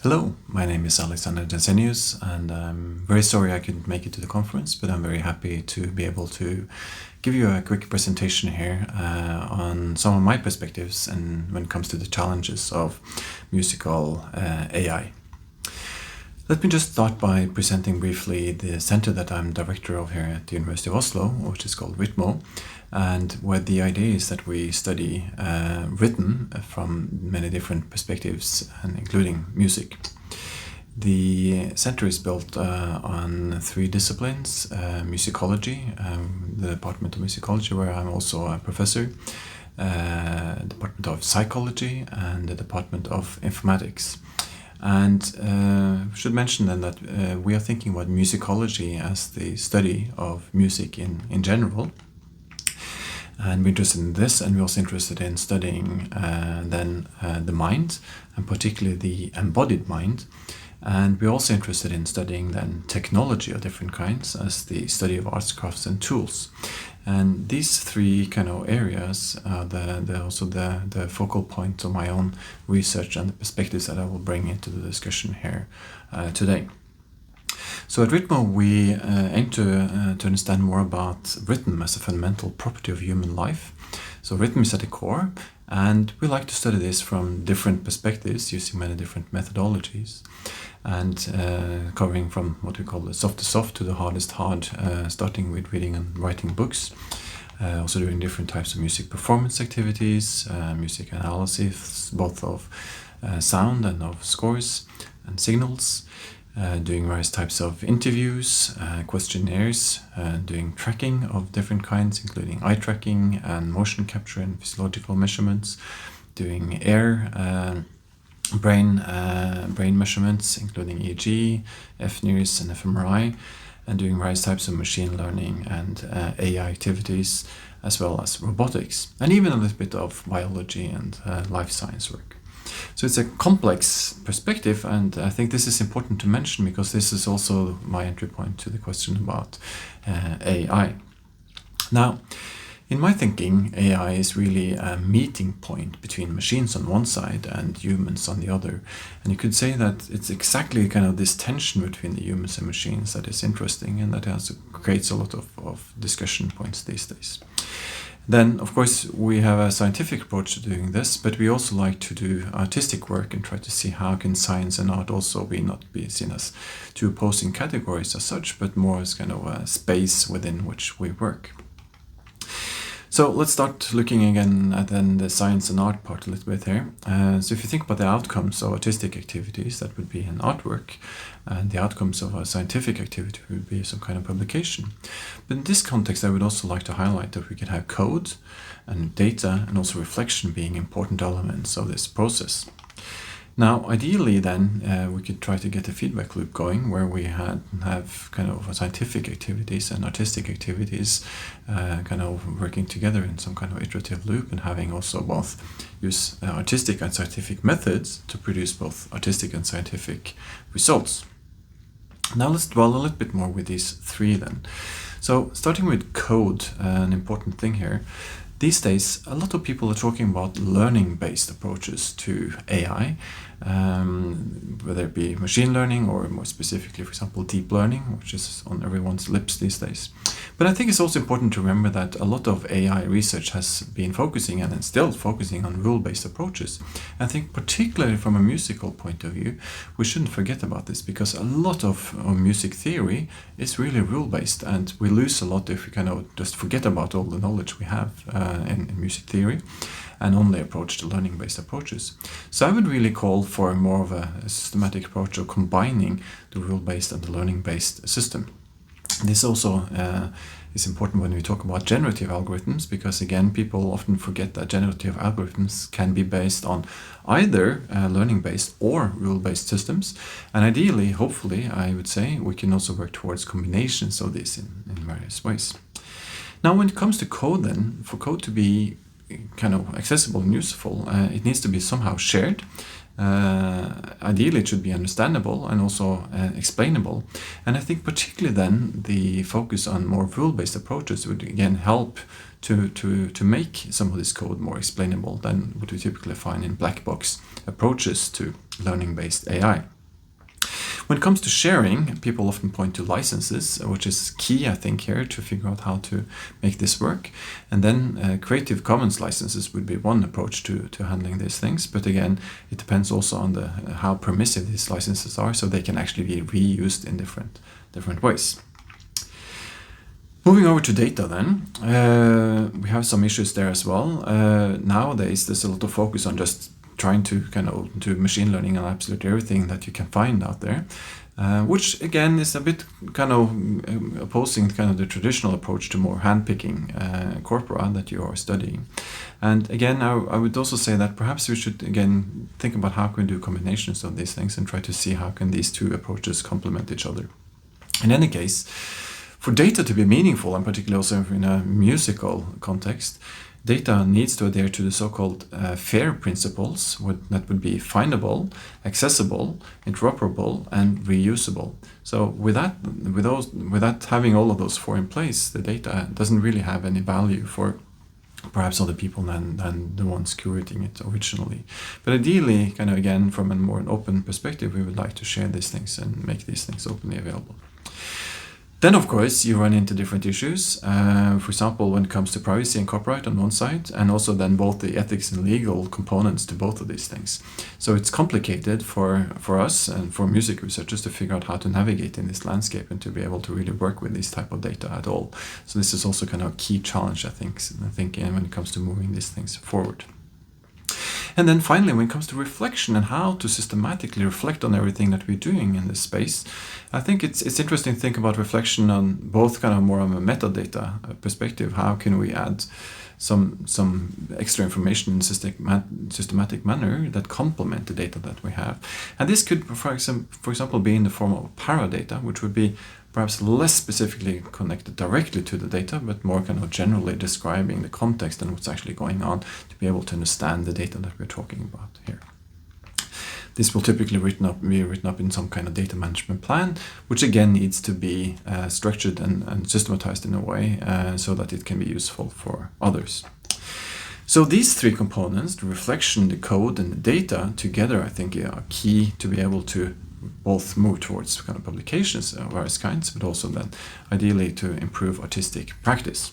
Hello, my name is Alexander Jensenius, and I'm very sorry I couldn't make it to the conference, but I'm very happy to be able to give you a quick presentation here on some of my perspectives and when it comes to the challenges of musical AI. Let me just start by presenting briefly the center that I'm director of here at the University of Oslo, which is called RITMO, and where the idea is that we study rhythm from many different perspectives, and including music. The center is built on three disciplines: musicology, the Department of Musicology, where I'm also a professor, Department of Psychology, and the Department of Informatics. And should mention then that we are thinking about musicology as the study of music in general. And we're interested in this, and we're also interested in studying the mind, and particularly the embodied mind. And we're also interested in studying then technology of different kinds as the study of arts, crafts, and tools. And these three kind of areas are also the focal point of my own research and the perspectives that I will bring into the discussion here today. So at RITMO, we aim to understand more about rhythm as a fundamental property of human life. So rhythm is at the core, and we like to study this from different perspectives using many different methodologies, and covering from what we call the soft to the hardest hard, starting with reading and writing books, also doing different types of music performance activities, music analysis, both of sound and of scores and signals, doing various types of interviews, questionnaires, doing tracking of different kinds, including eye tracking and motion capture and physiological measurements, doing brain measurements, including EEG, fNIRS, and fMRI, and doing various types of machine learning and AI activities, as well as robotics, and even a little bit of biology and life science work. So it's a complex perspective, and I think this is important to mention because this is also my entry point to the question about AI. Now, in my thinking, AI is really a meeting point between machines on one side and humans on the other. And you could say that it's exactly kind of this tension between the humans and machines that is interesting and that creates a lot of discussion points these days. Then, of course, we have a scientific approach to doing this, but we also like to do artistic work and try to see how can science and art also not be seen as two opposing categories as such, but more as kind of a space within which we work. So let's start looking again at then the science and art part a little bit here. So if you think about the outcomes of artistic activities, that would be an artwork, and the outcomes of a scientific activity would be some kind of publication. But in this context, I would also like to highlight that we can have code and data and also reflection being important elements of this process. Now, ideally then, we could try to get a feedback loop going where we have kind of scientific activities and artistic activities kind of working together in some kind of iterative loop, and having also both use artistic and scientific methods to produce both artistic and scientific results. Now let's dwell a little bit more with these three then. So starting with code, an important thing here. These days, a lot of people are talking about learning-based approaches to AI, whether it be machine learning or more specifically, for example, deep learning, which is on everyone's lips these days. But I think it's also important to remember that a lot of AI research has been focusing and is still focusing on rule-based approaches. I think particularly from a musical point of view, we shouldn't forget about this, because a lot of music theory is really rule-based, and we lose a lot if we kind of just forget about all the knowledge we have in music theory and only approach the learning-based approaches. So I would really call for more of a systematic approach of combining the rule-based and the learning-based system. This also is important when we talk about generative algorithms, because again, people often forget that generative algorithms can be based on either learning-based or rule-based systems. And ideally, hopefully, I would say, we can also work towards combinations of this in various ways. Now, when it comes to code then, for code to be kind of accessible and useful, it needs to be somehow shared. Ideally, it should be understandable and also explainable. And I think particularly then the focus on more rule-based approaches would again help to make some of this code more explainable than what we typically find in black box approaches to learning-based AI. When it comes to sharing, people often point to licenses, which is key, I think, here to figure out how to make this work. And then Creative Commons licenses would be one approach to handling these things. But again, it depends also on how permissive these licenses are, so they can actually be reused in different ways. Moving over to data then, we have some issues there as well. Nowadays, there's a lot of focus on just trying to do machine learning on absolutely everything that you can find out there, which again is a bit opposing the traditional approach to more handpicking corpora that you are studying. And again, I would also say that perhaps we should again think about how can we do combinations of these things and try to see how can these two approaches complement each other. In any case, for data to be meaningful, and particularly also in a musical context, data needs to adhere to the so-called FAIR principles that would be findable, accessible, interoperable, and reusable. So without having all of those four in place, the data doesn't really have any value for perhaps other people than the ones curating it originally. But ideally, again, from a more open perspective, we would like to share these things and make these things openly available. Then, of course, you run into different issues, for example, when it comes to privacy and copyright on one side, and also then both the ethics and legal components to both of these things. So it's complicated for us and for music researchers to figure out how to navigate in this landscape and to be able to really work with this type of data at all. So this is also a key challenge, I think when it comes to moving these things forward. And then finally, when it comes to reflection and how to systematically reflect on everything that we're doing in this space, I think it's interesting to think about reflection on both more on a metadata perspective. How can we add some extra information in a systematic manner that complement the data that we have? And this could, for example, be in the form of paradata, which would be perhaps less specifically connected directly to the data, but more generally describing the context and what's actually going on to be able to understand the data that we're talking about here. This will typically be written up in some kind of data management plan, which again needs to be structured and systematized in a way so that it can be useful for others. So these three components, the reflection, the code, and the data together, I think are key to be able to both move towards publications of various kinds, but also then ideally to improve artistic practice.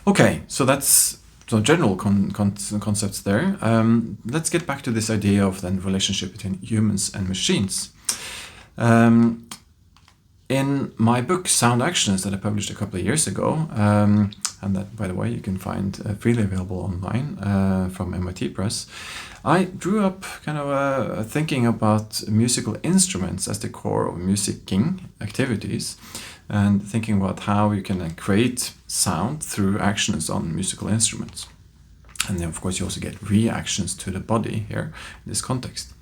Okay, so that's some general concepts there. Let's get back to this idea of then relationship between humans and machines. In my book Sound Actions that I published a couple of years ago, and that, by the way, you can find freely available online from MIT Press, I drew up thinking about musical instruments as the core of musicking activities, and thinking about how you can create sound through actions on musical instruments. And then, of course, you also get reactions to the body here in this context.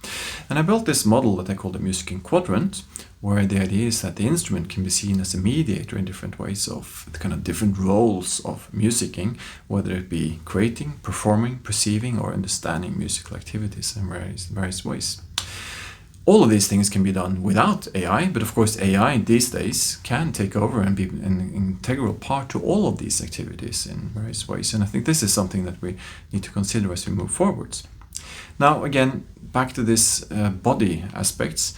And I built this model that I call the musicking quadrant, where the idea is that the instrument can be seen as a mediator in different ways of different roles of musicking, whether it be creating, performing, perceiving, or understanding musical activities in various ways. All of these things can be done without AI, but of course AI these days can take over and be an integral part to all of these activities in various ways. And I think this is something that we need to consider as we move forwards. Now, again, back to this body aspects.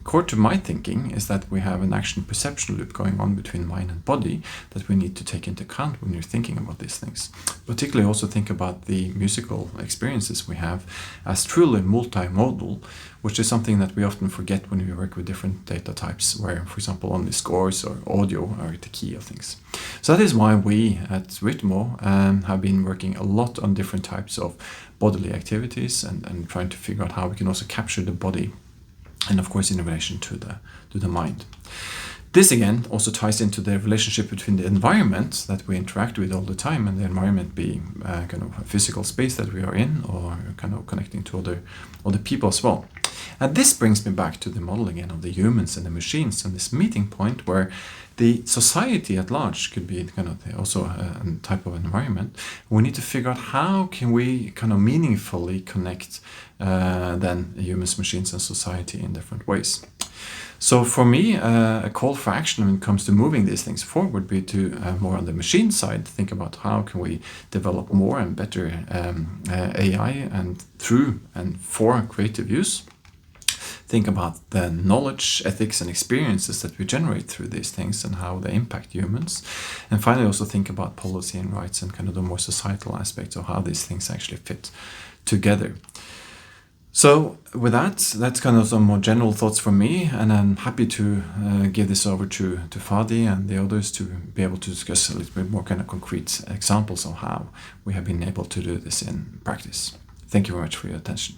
Core to my thinking is that we have an action perception loop going on between mind and body that we need to take into account when you're thinking about these things. Particularly also think about the musical experiences we have as truly multimodal, which is something that we often forget when we work with different data types, where, for example, only scores or audio are the key of things. So that is why we at Ritmo have been working a lot on different types of bodily activities and trying to figure out how we can also capture the body, and of course in relation to the mind. This again also ties into the relationship between the environment that we interact with all the time, and the environment being a physical space that we are in, or connecting to other people as well. And this brings me back to the model again of the humans and the machines, and this meeting point where the society at large could be kind of also a type of environment. We need to figure out how can we kind of meaningfully connect then humans, machines, and society in different ways. So for me, a call for action when it comes to moving these things forward would be to more on the machine side, think about how can we develop more and better AI and through and for creative use. Think about the knowledge, ethics, and experiences that we generate through these things and how they impact humans. And finally, also think about policy and rights and kind of the more societal aspects of how these things actually fit together. So with that, that's kind of some more general thoughts from me, and I'm happy to give this over to Fadi and the others to be able to discuss a little bit more kind of concrete examples of how we have been able to do this in practice. Thank you very much for your attention.